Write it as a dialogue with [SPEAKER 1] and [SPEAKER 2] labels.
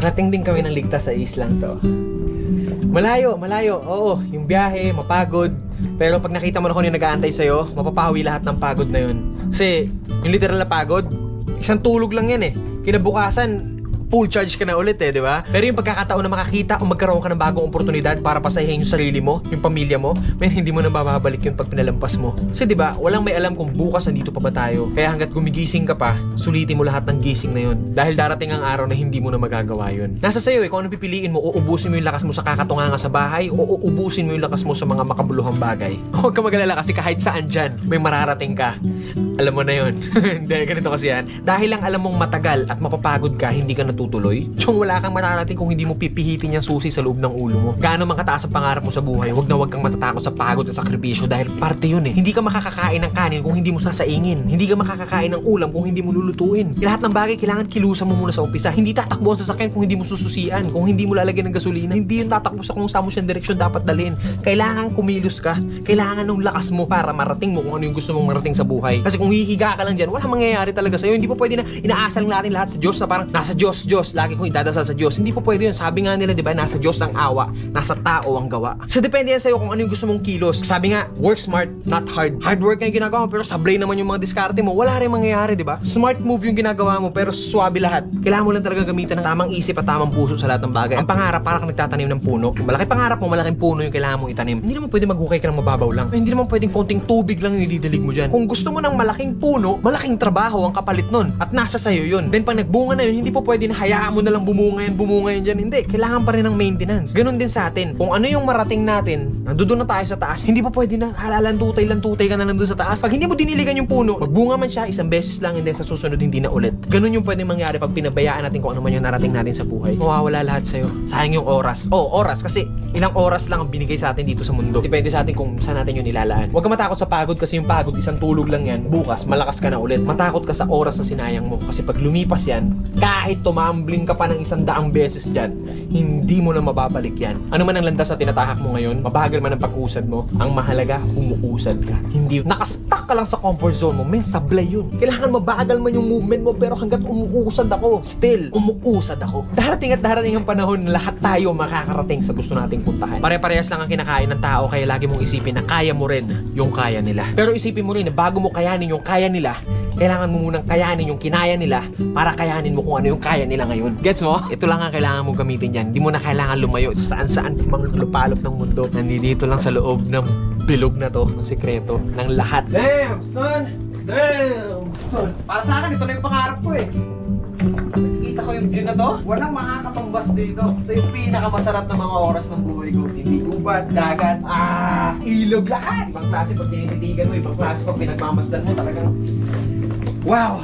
[SPEAKER 1] Nakarating din kami ng ligtas sa islang to. Malayo, oo, yung biyahe, mapagod. Pero pag nakita mo na kung yung nag-aantay sa'yo, mapapawi lahat ng pagod na yun. Kasi, yung literal na pagod, isang tulog lang yan eh. Kinabukasan, full charge ka na ulit eh, di ba? Pero yung pagkakataon na makakita o magkaroon ka ng bagong oportunidad para pasahin yung sarili mo, yung pamilya mo, may hindi mo na mababalik yun pag pinalampas mo. Kasi di ba, walang may alam kung bukas nandito pa ba tayo. Kaya hanggat gumigising ka pa, sulitin mo lahat ng gising na yun. Dahil darating ang araw na hindi mo na magagawa yun. Nasa sayo eh, kung ano pipiliin mo, uubusin mo yung lakas mo sa kakatunganga sa bahay o uubusin mo yung lakas mo sa mga makabuluhang bagay. Huwag ka mag-alala kasi kahit saan dyan, may mararating ka. Alam mo na yun. Hindi, ganito kasi yan. Dahil lang alam mong matagal at mapapagod ka, hindi ka natutuloy. Tsong wala kang mararating kung hindi mo pipihitin yung susi sa loob ng ulo mo. Gaano man kataas ang pangarap mo sa buhay, huwag kang matatakot sa pagod at sakripisyo dahil parte yun eh. Hindi ka makakakain ng kanin kung hindi mo sasaingin. Hindi ka makakakain ng ulam kung hindi mo lulutuin. Lahat ng bagay kailangan kilusan mo muna sa umpisa. Hindi tatakbo ang sasakyan kung hindi mo sususian. Kung hindi mo lalagyan ng gasolina, hindi yun tatakbo sa kung saan mo siyang direksyon dapat dalhin. Kailangan kumilos ka. Kailangan ng lakas mo para marating mo kung ano yung gusto mong marating sa buhay. Kasi kung hihiga ka lang dyan, walang mangyayari talaga sa'yo. Hindi po pwede na inaasal natin lahat sa Diyos na parang nasa Diyos, lagi kong idadasal sa Diyos. Hindi po pwede yun. Sabi nga nila, di ba, nasa Diyos ang awa, nasa tao ang gawa. So depende yan sa'yo kung ano yung gusto mong kilos. Sabi nga, work smart, not hard. Hard work nga yung ginagawa mo, pero sablay naman yung mga diskarte mo. Wala rin mangyayari, di ba? Smart move yung ginagawa mo, pero swabe lahat. Kailangan mo lang talaga gamitan ng tamang isip at tamang puso sa lahat ng bagay. Ang pangarap, para kang nagtatanim ng puno. Kung malaki pangarap mo, malaking puno yung kailangan mong itanim. Hindi naman pwede maghukay ka ng mababaw lang. Hindi naman pwedeng konting tubig lang yung ididilig mo dyan. Kung gusto mo ng malaking puno, malaking trabaho ang kapalit nun. At nasa sayo yun. Then pag nagbunga na yun, hindi po pwede na hayaan mo na lang bumunga yan dyan. Hindi. Kailangan pa rin ng maintenance. Ganon din sa atin. Kung ano yung marating natin, nandoon na tayo sa taas, hindi po pwede na halalandutay ka na lang doon sa taas. Pag hindi mo diniligan yung puno, magbunga man siya, isang beses lang, and then sa susunod hindi na ulit. Ganon yung pwede mangyari pag pinabayaan natin kung ano man yung narating natin sa buhay. Mawawala lahat sa'yo. Sayang yung oras. Oras. Kasi ilang oras lang ang binigay sa atin dito sa mundo. Depende sa atin kung saan natin yun ilalaan. Huwag ka matakot sa pagod kasi yung pagod, isang tulog lang yan. Bukas, malakas ka na ulit. Matakot ka sa oras na sinayang mo. Kasi pag lumipas yan, kahit tumambling ka pa ng 100 beses dyan, hindi mo na mababalik yan. Ano man ang landas na tinatahak mo ngayon, mabagal man ang pag-usad mo, ang mahalaga, umuusad ka. Hindi nakastuck ka lang sa comfort zone mo, men, sablay yun. Kailangan mabagal man yung movement mo, pero hanggat umuusad ako, still, umuusad ako. Darating at darating ang panahon na lahat tayo makakarating sa gusto nating puntahan. Pare-parehas lang ang kinakain ng tao, kaya lagi mong isipin na kaya mo rin yung kaya nila. Pero isipin mo rin na bago mo kayanin yung kaya nila, kailangan mo munang kayanin yung kinaya nila para kayanin mo kung ano yung kaya nila ngayon. Gets mo? Ito lang ang kailangan mo gamitin dyan. Hindi mo na kailangan lumayo saan-saan mga lupalop ng mundo. Nandito lang sa loob ng bilog na to, ng sekreto ng lahat. Damn, son! Para sa akin, ito na yung pangarap ko eh. Nakikita ko yung view na to, walang makakatumbas dito. Ito yung pinakamasarap na mga oras ng buhay ko. Hindi gubat, dagat, ilog, lahat. Ibang klase pag tinititigan mo, ibang klase pag pinagmamasdan mo, talagang wow!